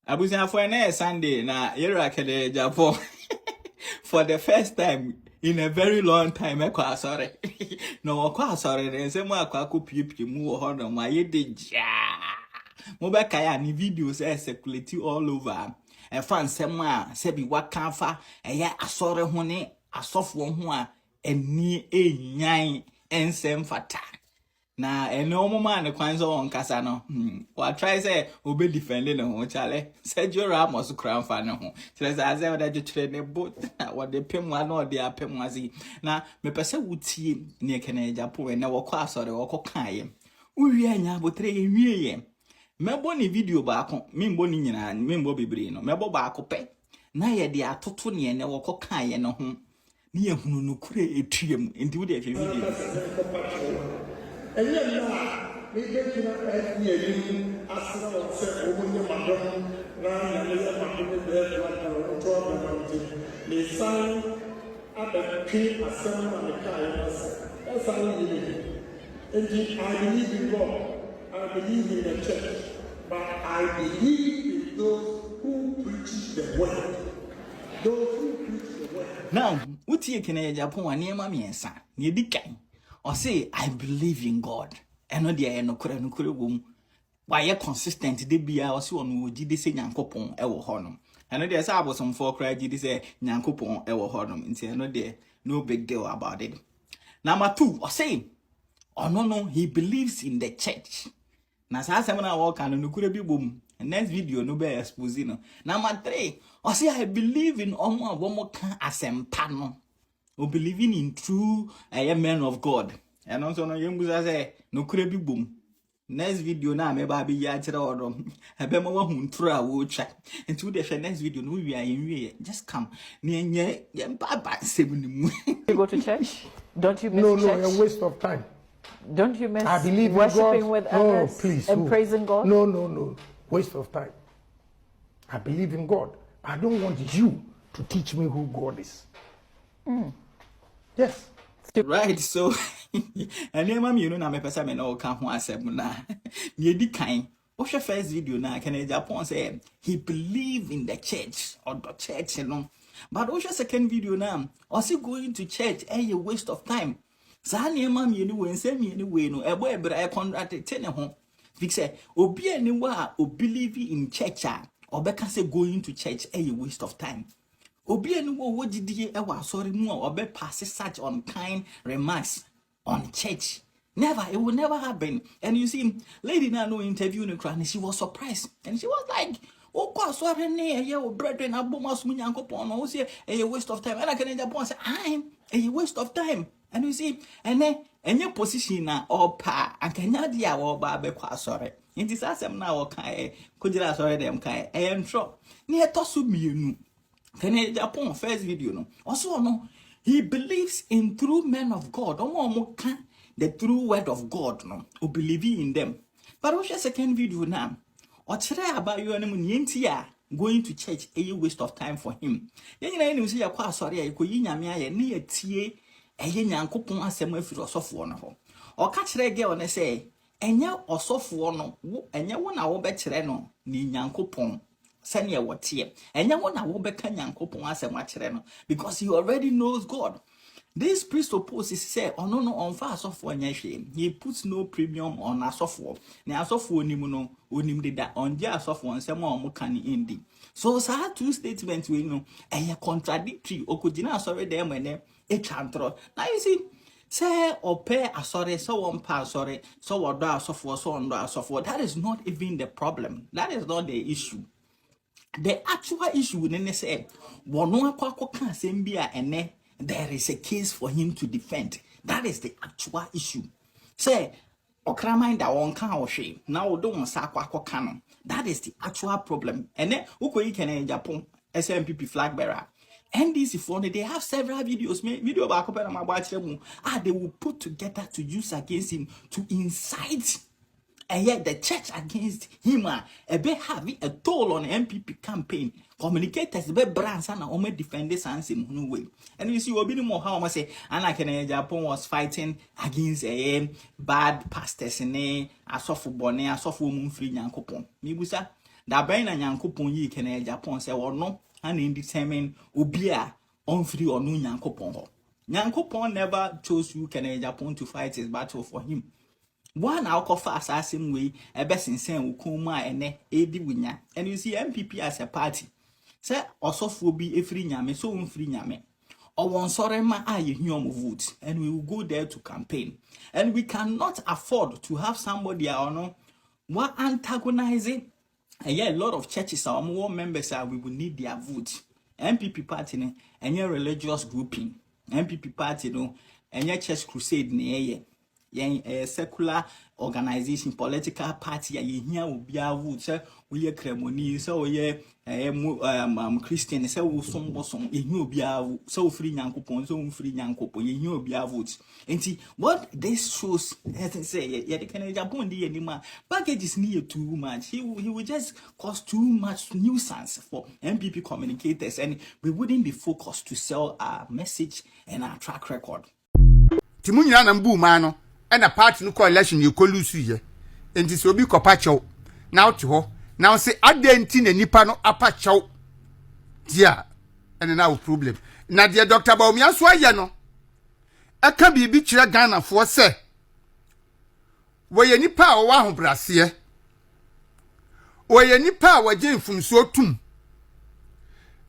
Abusia for na Sunday na Ay3ka KennedyAgyapong for the first time in a very long time sorry. No sorry say mo akwa piepie mu wo ho no ma ye de ja. Mo be kai ani videos circulate all over. And fan sem a se bi waka fa eye asore ho ne asofo ho a eni enyan ensem fata. Na eno mama ne kwan so on kasa no wa try say obe defend ne ho chale Sergio Ramos kran fa ne ho tell say aze oda jechire ne boat wa de pem wa no de apem wazi na me pese wutie ne KennedyAgyapong na wo kwa asore wo kan ye uwi anya botre ye wie ye mebo ni video ba ko membo ni nyina membo bebre no mebo ba ko pe na ye de atoto ne ne wo kan ye no ho ni ye hunu no kure etuem enti wo de hwe video and yet now, we get to know you as well as woman, madam, and the sign at the king assembly and the kindness. That's how we live. And I believe in God, I believe in the church, but I believe in those who preach the word. Those who preach the word. Now, what you KennedyAgyapong and Yema Miensa, you decay. Or say, I believe in God. And no dear no kure wom. Why you consistent de bia or so on would you say Nyankopon ewo honum. And no dear sabo some for cry did say Nyankopon ewo honum. And say no dear no big deal about it. Number 2, or say, oh no, he believes in the church. Na sa semana walk and no kure bi boom. And next video no be exposing. Number 3, or say I believe in omo abomo kan asempano. Or believing in true men of God. And also no yembuza say no kure bi boom. Next video na me ba bi ya kire odom. Ebe mo wa huntura wo twa. Into the next video no we are in just come. Ne nye yem baba sebunimu. You go to church? Don't you miss No, church? No, a waste of time. Don't you miss I believe worshiping in God. with others Please, and praising God? No. Waste of time. I believe in God. I don't want you to teach me who God is. Yes. Right, so and then mama you know na me pesa me no ka ho asem na. Ye di kan. What's first video na KennedyAgyapong say he believe in the church or the church you know. But what's your second video now? Also going to church a waste of time. Sa na mama you know when say me anyway no e boy bra e contract te ne ho. Fix say obi ani wa o believe in church a obeka say going to church a waste of time. Obi enu wo gidie e wa sorry mu a obe pass such unkind remarks on church. Never, it will never happen. And you see, lady now no interview in the she was surprised. And she was like, oh, kwa sorry ne your brethren abomas mu Nyankopon no say a waste of time. And I KennedyAgyapong say, I'm a waste of time. And you see, and then any position na opa and kanya dia wo ba be kwa sorry. Inti sasem na wo kai kujira sorry dem kai e entro. Ni etosu mienu. KennedyAgyapong first video no. Also no, he believes in true men of God. The true word of God no. Who believe in them. But what's your second video now? Or today about you and going to church a waste of time for him. Then you say you're sorry, you could yinyamia near tie a Nyankopon asem afiri osofo no ho. Or catch the girl and say, enya osofo no, enya wona wo be kire no ni Nyankopon. Sanya watie. Enya wona wo be ka Nyankopon asem a kire no because he already knows God. This priest opposes say, oh no, on fast off one he puts no premium on a software. Now, software nimuno, unim did that on their software and some more can indi. So, sir, two statements we know, and contradictory, or could you not sorry them when a chantro. Now, you see, say, or pay a sorry, so one pass sorry, so what do software, so on do software. That is not even the problem. That is not the issue. The actual issue, then they say, one no can send be a there is a case for him to defend. That is the actual issue. Say, okrama da won kan o hwe. Na wo do sa kwakọ kan. That is the actual problem. And then ukoyi KennedyAgyapong SMPP flag bearer. NDC for they have several videos. Video ba ko pe na magba they will put together to use against him to incite and yet the church against him be having a toll on MPP campaign. Communicators be brands and only defend this answer no way. And you see, we'll be more how I say, Ay3ka KennedyAgyapong was fighting against bad pastors and a soft bonnet, a soft woman free Nyankopon. Mibusa, da ben na Nyankopon yi KennedyAgyapong say no and determine obia on free or no Nyankopon ho. Nyankopon never chose you KennedyAgyapong to fight his battle for him. One alcofa assassin way a best in saying Ukuma and Edi Winya. And you see MPP as a party. Say also for be a free nyame, so free nyame. Or one sorry ma aye human votes, and we will go there to campaign. And we cannot afford to have somebody no what antagonizing. And yeah, a lot of churches our more members are we will need their votes. MPP party and your religious grouping. MPP party no and your church crusade ne a secular organization, political party, you hear will be a wood, sir. We are ceremony, so we Christian, so we some bosom, you be a so free Yankopon, so free Yankopon, you be a woods. And see what this shows, as I say, yet the KennedyAgyapong the anymore. Package is near too much. He will just cause too much nuisance for MPP communicators, and we wouldn't be focused to sell our message and our track record. Timunya na mbu mano. And a party no coalition you lose ye. And this will be copacho. Now to ho. Now say adenti ne nipa no apacho. Dear. And now problem. Na dear Dr. Baumia so ye no. Aka bibi kire Ghana for say. We ye nipa o wa ho brase. We ye nipa wa je mfumso tum.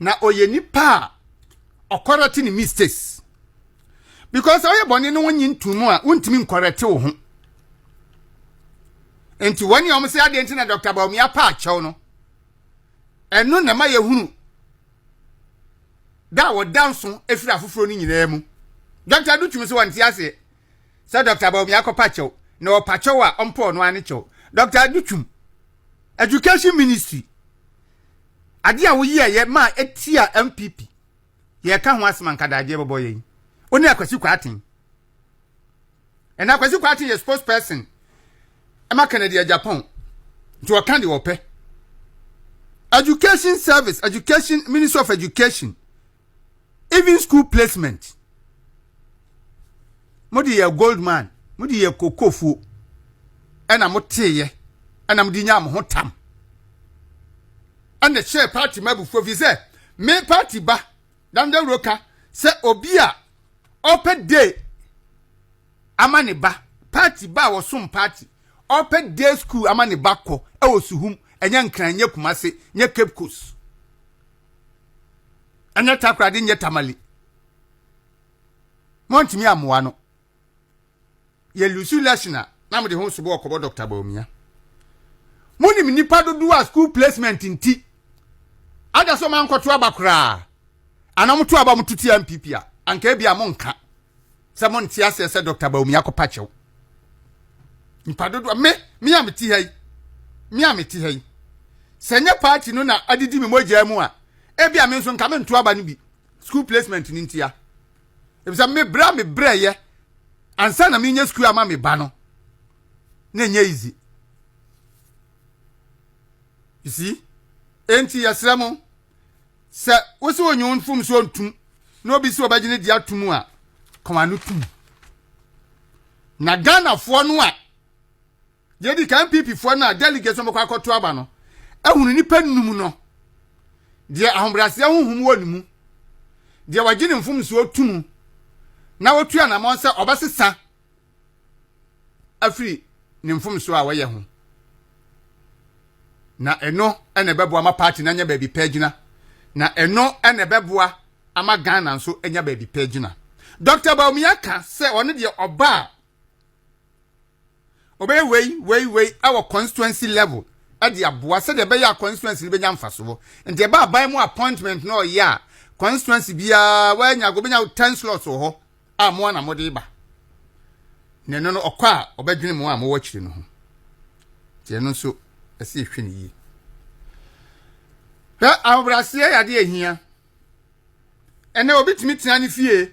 Na oye nipa okorati ni mistakes. Because I born no one yin to more, won't mean correct to home. And to one you almost say I didn't know Dr. Baumia patch, no. And none of my who that would down soon if you have thrown in them. Dr. Duchum so one say, Sir Dr. Baumia Pacho, no Pachoa on poor no anicho. Dr. Duchum, Education Ministry. Adia we ye ma etia MPP. Ye can once man kada je boy. Only akwasi kwatin. And akwasi kwatin is spokesperson. Ama KennedyAgyapong. To a candy ope. Education service, education, Ministry of Education. Even school placement. Modi ye Goldman, modi ye Kokofu. And amote and am dinya mo tam. And the share party mabu for vise. Me party ba. Damda roka se obia open day amani ba party ba was some party open day school amani bako e wosuhum enya nkran nye kumase nye Cape Coast anya takrade nye tamale montimi amwa no ye lusu lashina na mo de ho so bo okobo Dr. Baumia muni mi nipa dodo a school placement nti ada so man kwoto abakra anamuto aba mututi MPP a anka bia monka se monti ase se Dr. Baumia ko pachew nipadodo me ameti hai senya party no na adidi me mogya mu a bia me nso nka me nto aba no bi school placement ni ntia ebisa me bra ye ansa na me nya school ama me ba no na nya easy you see enti yasramo se wosi wonyon fum so ntum no bi si obagine dia tumu a komanu tum na Ghana fo no a ye di kan PP fo no a delegation mko akoto aba no ehunu nipa num no de ahombrase ahunhum wonimu de wagine mfum so tumu na wotua na mo se obasesa afri ni mfum so a waye ho na eno ene bebo ama party na nya ba bi pagina na eno ene beboa ama Ghana nso enya ba bi pagina Dr. Baumia ka se one de oba obey way our constituency level at the aboa se de be ya constituency be nya mfaso nti ba ban mu appointment no ya constituency bia wa nya go be nya 10 slots ho amo na mo de ba ne no okwa obedwene mu a mo wachiri no ho tie no so ase ehwe ni yi ha abrasie ya de ehia ene obitimi tia ne fie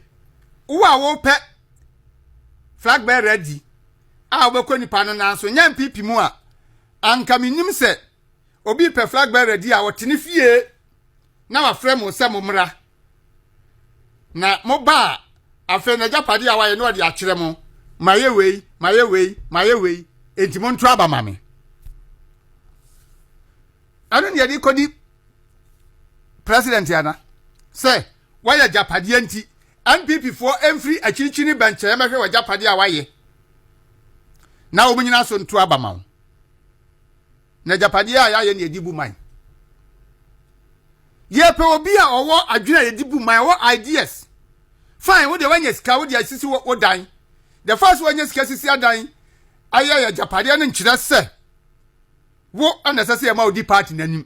wo a wo pe flag bearer ready a obekọ nipa no na so nya MPP mu a anka minim se obi pe flag bearer ready a wote ne fie na wa frɛ mo se mo mra na mo ba afa na japade a waye no de akyerɛ mo maye wei enti mo nto aba mame anu ne yedi kodi president yana say why Japadi anti NPP for every achichini bench e mehwe wa Japadi a waye na omunyina so nto abama wo na Japadi a ya ye ne edibu man ye pe obi a owo adwena edibu man wo ideas fine wo de wanya sika wo de asisi wo dan the first wanya sika sisi adan aya ya Japadi ne nkyira se wo anasase ya ma odi party nanim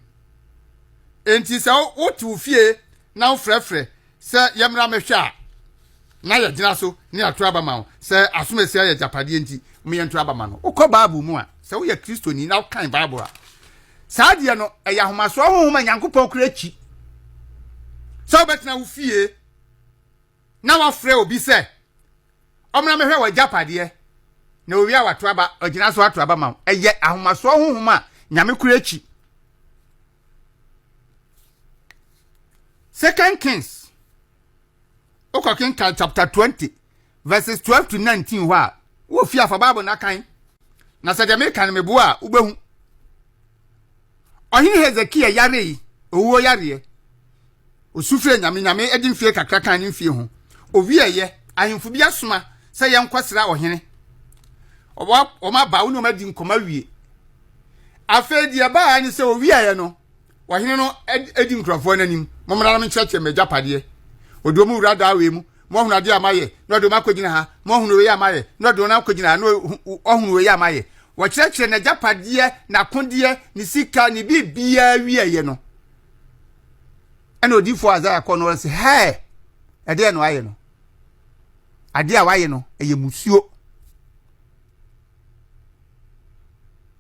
enti se wo tu fie na wo frefre se yemra mehwa na ya gina so ni atu abama wo se asomesi ya Japadi enti me yentu abama no ukọ bible mu a se wo ya kristoni na wo kan bible a saade no eya homaso honhoma nyankopon kura chi so betina wo fie na wa frɛ obi se omra mehwe wa Japade na owi a watu aba ogina so atu abama wo eye ahomaso honhoma nyame kura chi. Second Kings King chapter 20 verses 12 to 19 wa wo fi afa bible na kan na se de me kan me bo a ubehu ohini Hezekia yare yi owo yare osufre nyame edin fie kakra kan ni fie ho owi eye ahemfo bi asoma se ye nkwasira ohene o ma ba wo ma di nkoma wie afa di aba ani se owi eye no ohene no edi nkrofo nanim momra na ncheche me Japade odomu rada we mu mo hunu ade amaye no do makogina ha mo hunu we amaye no do na akogina no ohunu we amaye wo kyerɛkyerɛ na Japade na kondie ni sika ni bibia wieye no ɛna odifo Azaya kɔ no se he ade no aye no ade a waye no eye musuo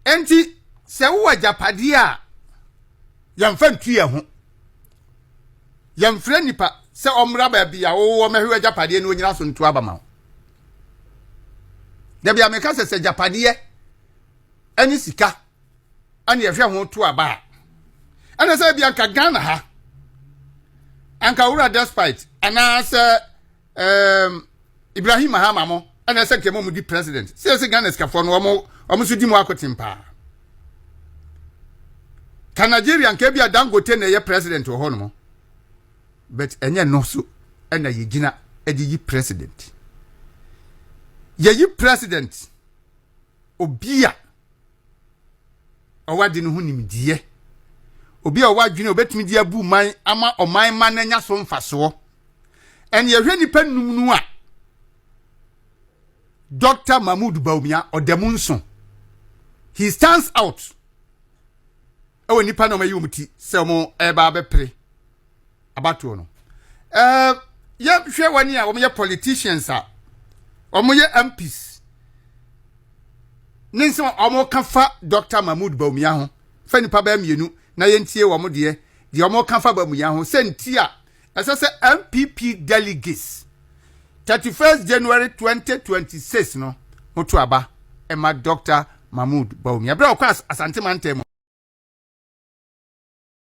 enti se wo Japade a yamfa ntuye ho yamfrɛ nipa se omra ba bia wo mehwe Japade no nyina so ntu abama da bia meka se Japade ani sika ani ehwe ho to aba ana se bia nka Ghana ha anka wura despite ana se Ibrahim Mahama mo ana se kemo mu di president se Ghana sika fo no omo so di mu akotimpa ka Nigeria nka bia Dangote na ye president ho no mo but enye no so ena yegina edi president ye president obia owadi no hunimdie obia owadwene obetumi di abu man ama oman man anya so mfaso en ye hwe nipa num nu a Dr. Mahmoud Bawumia odemunso he stands out ewe nipa no mayi umuti se omo eba bepre abato no ye hwe wani a omo politicians a omo ye MPs ninso omo kafa Dr. Mahmoud Bawumia ho fa nipa ba mienu na yentie wo mo de omo kafa Bawumia ho senti a esese MPP delegates 31st January 2026 no moto aba ema Dr. Mahmoud Bawumia bra okwa asante mantem